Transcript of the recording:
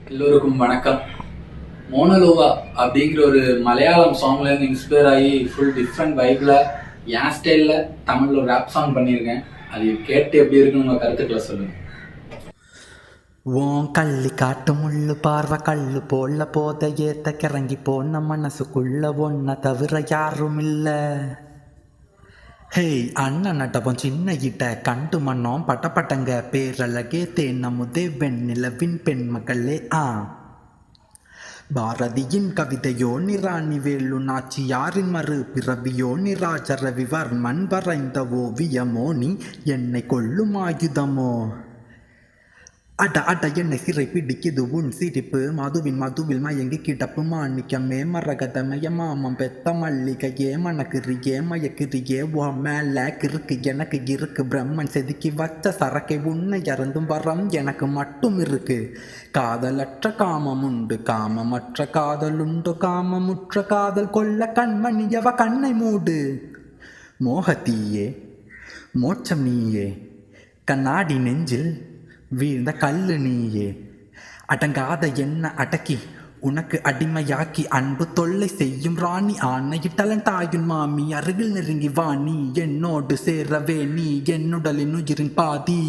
எல்லோருக்கும் வணக்கம். மோனலோவா அப்படிங்கிற ஒரு மலையாளம் சாங்லேருந்து இன்ஸ்பயர் ஆகி ஃபுல் டிஃப்ரெண்ட் வைப்பில் என் ஸ்டைலில் தமிழில் ஒரு ரேப் சாங் பண்ணியிருக்கேன். அது கேட்டு எப்படி இருக்குன்னு உங்கள் கருத்துக்களை சொல்லுங்கள். ஓன் கள்ளி காட்டு முள்ளு பார்வை கல்லு போல போத ஏத்த கிறங்கி போன மனசுக்குள்ள ஒன்ன தவிர யாரும் இல்லை. ஹேய் அண்ணன் நட்டப்பம் சின்ன கிட்ட கண்டு மண்ணோம் பட்டப்பட்டங்க பேரழகே தேனமுதே வெண்ணிலவின் பெண்மகளே பாரதியின் கவிதையோ நிராணி வேலு நாச்சியாரின் மறு பிறவியோ நிராஜ ரவிவர்மன் வரைந்த ஓவியமோ நீ என்னை கொல்லும் ஆயுதமோ அட அட என்னை சிறை பிடிக்குது உன் சிரிப்பு மதுவில் மயங்கி கிடப்பு மாணிக்கமே மரகதமய மாமம் பெத்த மல்லிகையே மணக்கிறியே மயக்கிறியே ஓ மேல கிறுக்கு எனக்கு இருக்கு பிரம்மன் செதுக்கி வச்ச சரக்கை உன்னை இறந்தும் வரம் எனக்கு மட்டும் இருக்கு. காதலற்ற காமம் உண்டு காமமற்ற காதல் உண்டு காமமுற்ற காதல் கொல்ல கண்மணியவ கண்ணை மூடு. மோகத்தீயே மோட்சம் நீயே கண்ணாடி நெஞ்சில் வீழ்ந்த கல்லு நீயே அடங்காத என்ன அடக்கி உனக்கு அடிமையாக்கி அன்பு தொல்லை செய்யும் ராணி ஆணையிட்டலன் தாயின் மாமி அருகில் நெருங்கி வா நீ என்னோடு சேரவே நீ என்னுடலின் உயிரின் பாதி.